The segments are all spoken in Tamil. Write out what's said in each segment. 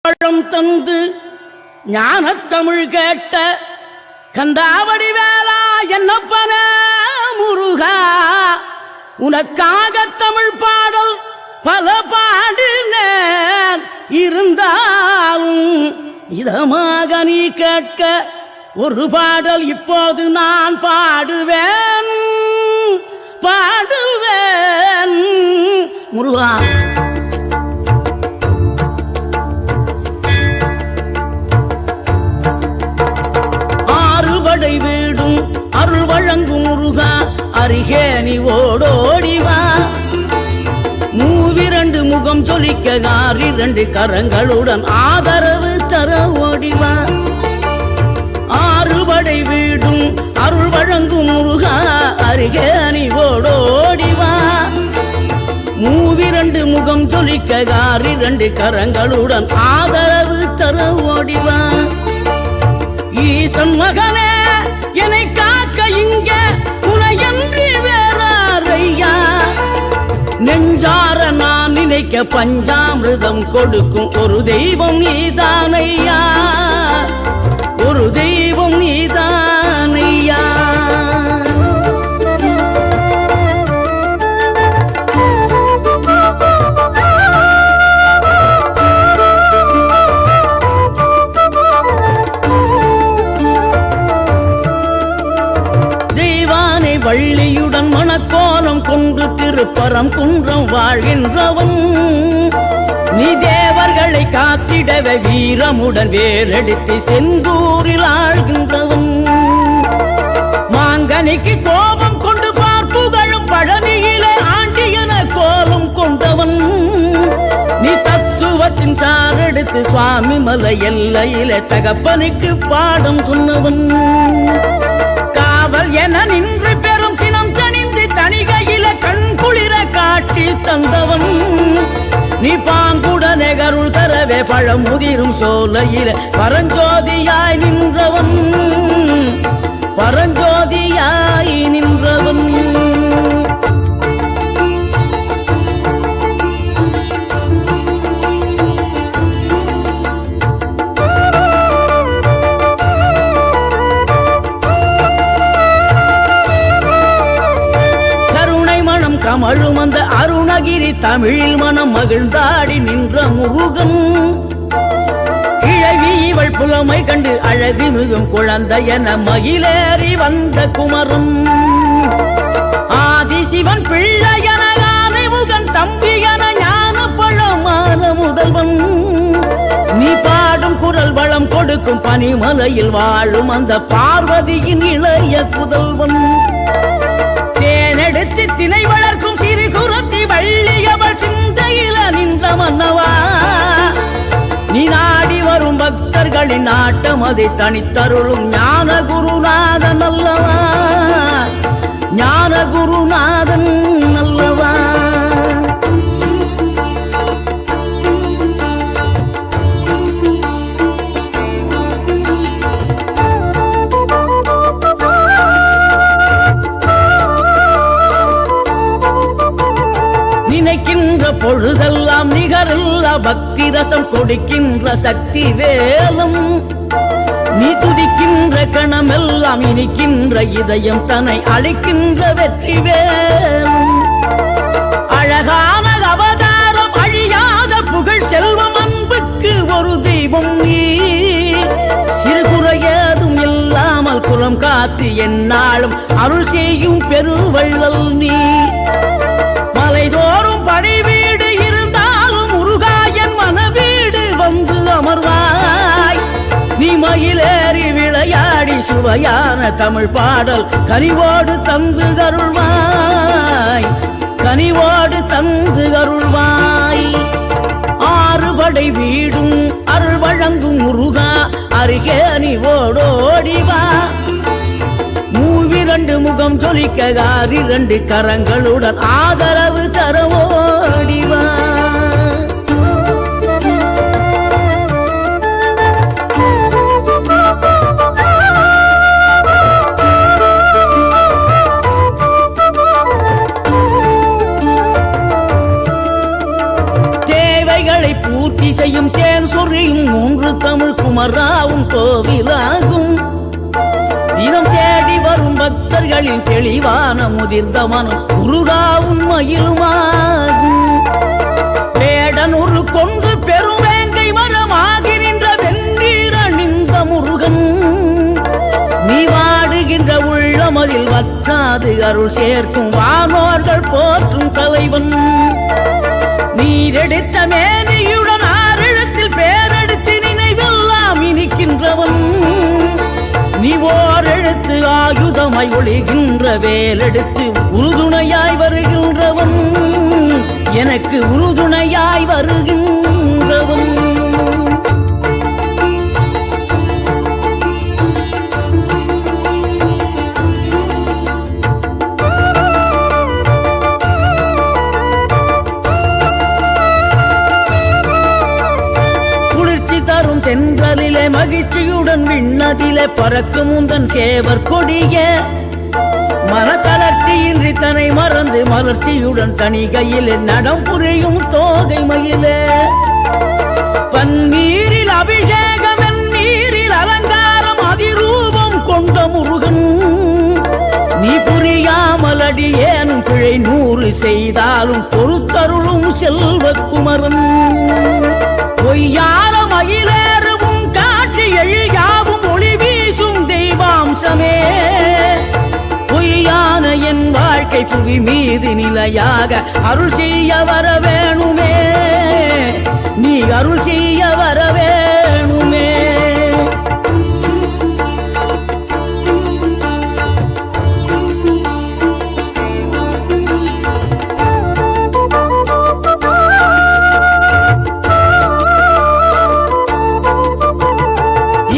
பழம் தந்து ஞானத்தமிழ் கேட்ட கந்தாவடி வேளா என்னப்பன முருகா, உனக்காக தமிழ் பாடல் பல பாடினேன், இருந்தாலும் இதமாக நீ கேட்க ஒரு பாடல் இப்போது நான் பாடுவேன் பாடுவேன் முருகா. ஆறுபடை வீடும் அருள் வழங்கும் முருகா, அருகே நீ ஓடோடிவா. மூவிரண்டு முகம் சொலிக்க ஆறிரண்டு கரங்களுடன் ஆதரவு தர ஓடிவா. ஆறுபடை வீடும் அருள் வழங்கும் முருகா, அருகே நீ ஓடோடிவா. மூவிரண்டு முகம் சொலிக்க ஆறிரண்டு கரங்களுடன் ஆதரவு தர ஓடிவா. ஈசன் மகனே என்னை காக்க இங்க உனையன்றி வேறாரையா, நெஞ்சார நான் நினைக்க பஞ்சாமிர்தம் கொடுக்கும் ஒரு தெய்வம் நீதானையா, ஒரு தெய்வம் நீதானையா. வள்ளியுடன் மணக்கோலம் கொண்டு திருப்பரம் குன்றம் வாழ்கின்றவன், நீ தேவர்களை காத்திடவே வீரமுடன் வேலெடுத்து செந்தூரில் ஆழ்கின்றவன். மாங்கனிக்கு கோபம் கொண்டு பார்ப்புகழும் பழனியிலே ஆண்டியன கோலம் கொண்டவன், நீ தத்துவத்தின் சாரெடுத்து சுவாமி மலை எல்லையிலே தகப்பனுக்கு பாடம் சொன்னவன். காவல் என நின்று பெரும் சினம் தணிந்து தணிகையில கண் குளிர காட்சி தந்தவன், நீ பாங்குடனே கருள் தரவே பழமுதிரும் சோலையில பரஞ்சோதியாய் நின்றவன், பரஞ்சோதியாய் நின்றவன். கமழும் அந்த அருணகிரி தமிழில் மனம் மகிழ்ந்தாடி நின்ற முருகன், கிழவி இவள் புலமை கண்டு அழகு மிகும் குழந்தை என மகிழேறி வந்த குமரன். ஆதிசிவன் பிள்ளையன ஆனைமுகன் தம்பியன ஞான பழமான முதல்வன், நீ பாடும் குரல் வளம் கொடுக்கும் பனிமலையில் வாழும் அந்த பார்வதியின் இளைய புதல்வன். தேனெடுத்து திணை வளர்க்கும் சிறு குரத்தி வள்ளியவள் சிந்தையில நின்ற மன்னவா, நீ நாடி வரும் பக்தர்களின் நாட்டம் அதை தனித்தருளும் ஞான குருநாதன் அல்லவா, ஞான குருநாதன் அல்லவா. நினைக்கின்ற பொழுதெல்லாம் நிகரில்லா பக்தி ரசம் கொடுக்கின்ற சக்தி வேலும், நீ துதிக்கின்ற கணமெல்லாம் இனிக்கின்ற இதயம் தன்னை அழிக்கின்ற வெற்றி வேலும். அழகான அவதாரம் அழியாத புகழ் செல்வம் அன்புக்கு ஒரு தெய்வம் நீ, சிறுகுறையதும் இல்லாமல் குலம் காத்து எந்நாளும் அருள் செய்யும் பெருவள்ளல் நீ. மலை தோறும் படை வீடு இருந்தாலும் முருகாயன் மனவீடு வந்து அமர்வாய், நீ மயிலேறி விளையாடி சுவையான தமிழ் பாடல் கனிவோடு தந்து கருள்வாய், கனிவோடு தந்து கருள்வாய். ஆறுபடை வீடும் அருள் வழங்கும் முருகா, அருகே நீ ஓடோடிவா. மூவிரண்டு முகம் சொலிக்க ஆறிரண்டு கரங்களுடன் ஆதரவு தர ஓடிவா. தேவைகளை பூர்த்தி திசையும் தேன் சொறியும் மூன்று தமிழ் குமராவும் கோவிலாகும். தினம் தேடி வரும் பக்தர்களின் தெளிவான முதிர்ந்த மனம் முருகாவும் மயிலுமாகும். வேடனூர் கொண்டு பெருவேங்கை மரமாகி நின்ற வெந்நீர் அணிந்த முருகன், நீ வாடுகின்ற உள்ளமதில் வற்றாது அருள் சேர்க்கும் வானோர்கள் போற்றும் தலைவன். நீரெடுத்த மேனியுடன் ஆறெழுத்தில் பேரெடுத்து நினைவெல்லாம் இனிக்கின்றவன். நீ ஓர் எழுத்து ஆயுதமாய் ஒளிகின்ற வேலெடுத்து உறுதுணையாய் வருகின்றவன், எனக்கு உறுதுணையாய் வருகின்றவன். தென்றலிலே மகிழ்ச்சியுடன் விண்ணதிலே பறக்கும் உந்தன் சேவர் கொடிய, மனத்தளர்ச்சியின்றி தன்னை மறந்து மலர்ச்சியுடன் தனிகையில் நடம் புரியும் தோகை மயிலே. பன்னீரில் அபிஷேகம் நீரில் அலங்காரம் அதிரூபம் கொண்ட முருகன், நீ புரியாமல் அடியேனும் பிழை 100 செய்தாலும் பொறுத்தருளும் செல்வக்குமரன். பொய்யான மயிலேறும் காட்சி எழியாவும் ஒளி வீசும் தெய்வாம்சமே, பொய்யான என் வாழ்க்கை புவி மீது நிலையாக அருள் செய்ய வர வேணுமே, நீ அருள் செய்ய வர வேணுமே.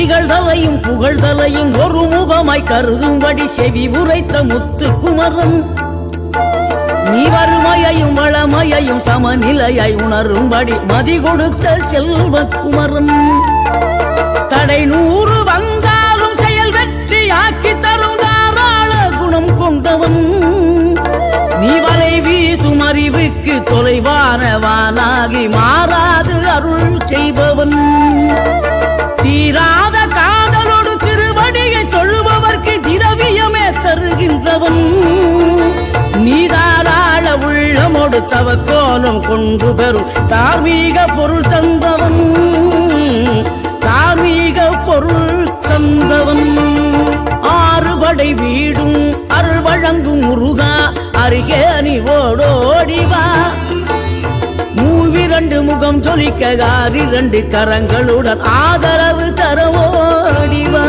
இகழ்தலையும் புகழ்தலையும் ஒரு முகமாய் கருதும்படி செவி உரைத்த முத்து குமரன், நீ வறுமையையும் வளமையையும் சமநிலையை உணரும்படி மதி கொடுத்த செல்வக்குமரன். தடை 100 வந்தாலும் செயல் வெற்றி ஆக்கி தரும் தாராள குணம் கொண்டவன், நீ வலை வீசும் அறிவுக்கு தொலைவானவானாகி மாறாது அருள் செய்பவன். தீராத காதலோடு திருவடியை தொழுபவர்க்கு திரவியமே தருகின்றவன், நீதாராள உள்ளமோடு தவக்கோலம் கொண்டு பெறும் தார்மீக பொருள் தந்தவன், தார்மீக பொருள் தந்தவன். 6 படை வீடும் அருள் வழங்கும் முருகா, அருகே நீ ஓடோடிவா. 2 முகம் சொலிக்க 2 கரங்களுடன் ஆதரவு தரவோடிவா.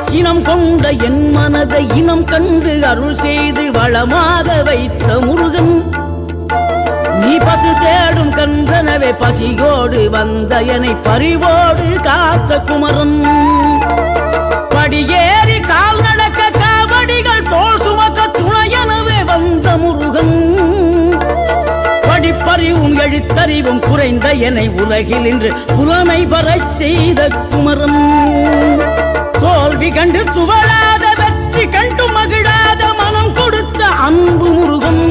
சினம் கொண்ட என் மனதை இனம் கண்டு அருள் செய்து வளமாக வைத்த முருகன், நீ பசு தேடும் கன்றனவே பசியோடு வந்த என்னை பறிவோடு காத்த குமரன். படியேறி கால் நடக்க காவடிகள் தோல் சுமக்க துணையனவே வந்த முருகன், படிப்பறிவும் எழுத்தறிவும் குறைந்த என்னை உலகில் இன்று புலமை பெறச் செய்த குமரன். தோல்வி கண்டு சுவழாத வெற்றி கண்டு மகிழாத மனம் கொடுத்த அன்பு முருகன்,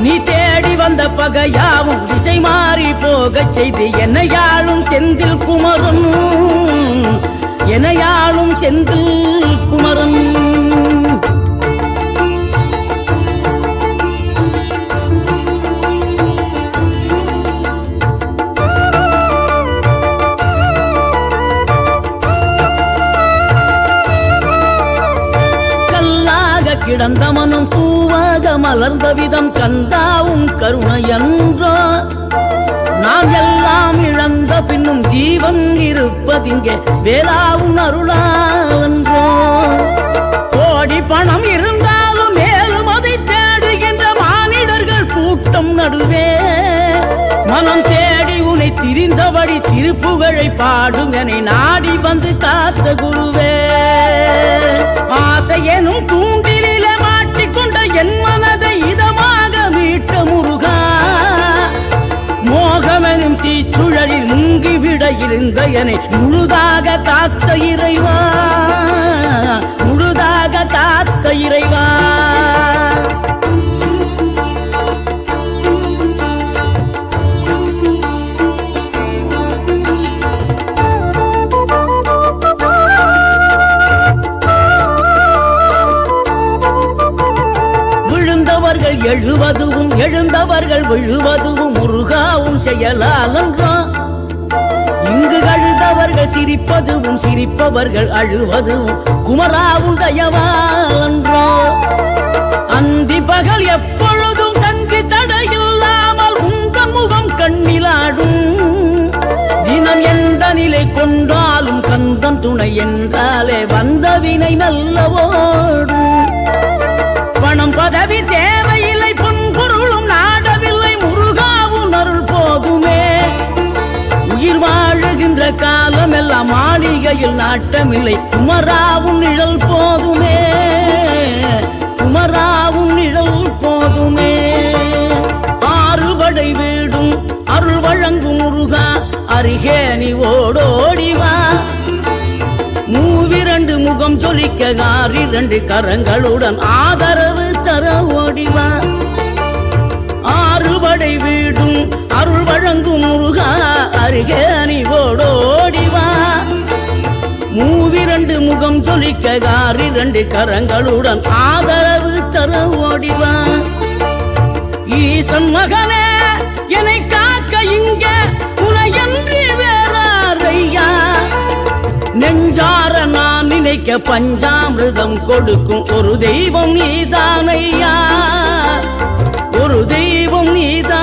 நீ தேடி வந்த பகையாவும் திசை மாறி போகச் செய்து என்னையாளும் செந்தில் குமரன், என்னையாளும் செந்தில் குமரன். கிடந்த மனம் பூவாக மலர்ந்த விதம் கந்தாவும் கருணையன்றோ, நாம் எல்லாம் இழந்த பின்னும் ஜீவன் இருப்பதிங்கே வேளாவும் அருளாவன்றோ. கோடி பணம் இருந்தாலும் மேலும் அதை தேடுகின்ற மானிடர்கள் கூட்டம் நடுவே, மனம் தேடி உன்னை திரிந்தபடி திருப்புகழை பாடும் என்னை நாடி வந்து காத்த குருவே. ஆசை எனும் தூண்டிலே மாட்டிக்கொண்ட என் மனதை இதமாக மீட்ட முருகா, மோகம் மரணமெனும் தீச்சுழலில் முங்கிவிட இருந்த என்னை முழுதாக காத்த இறைவா, முழுதாக காத்த இறைவா. விழுந்தவர்கள் எழுவதுவும் எழுந்தவர்கள் விழுவதுவும் முருகாவும் செயலாலன்றோ. இங்கு அழுதவர்கள் சிரிப்பதுவும் சிரிப்பவர்கள் அழுவதுவும் குமராவும் தயவாலன்றோ. அந்தி பகல் எப்பொழுதும் தங்கி தடையில்லாமல் உந்தன் முகம் கண்ணிலாடும். தினம் எந்த நிலை கொண்டாலும் கந்தன் துணை என்றாலே வந்த வினை நல்லவோடும். பணம் பதவி தேவையில்லை, பொன்பொருளும் நாடவில்லை, முருகாவும் அருள் போதுமே. உயிர் வாழுகின்ற காலம் எல்லாம் மாளிகையில் நாட்டமில்லை, குமராவும் நிழல் போதுமே, குமராவும் நிழல் போதுமே. ஆறுபடை வீடும் அருள் வழங்கும் முருகா, அருகே நீ ஓடோடிவா. மூவிரண்டு முகம் சொலிக்க ஆறிரண்டு கரங்களுடன் ஆதரவு தர ஓடிவா. ஆறுபடை வீடும் அருள் வழங்கும் முருகா, அருகே நீ ஓடோடிவா. மூவிரண்டு முகம் சொலிக்க ஆறிரண்டு கரங்களுடன் ஆதரவு தர ஓடிவா. ஈசன் மகனே என்னை காக்க இங்க உனையன்றி வேறாரையா. நெஞ்சார நான் நினைக்க பஞ்சாமிர்தம் கொடுக்கும் ஒரு தெய்வம் நீதானையா, ஒரு தெய்வம் நீதான்.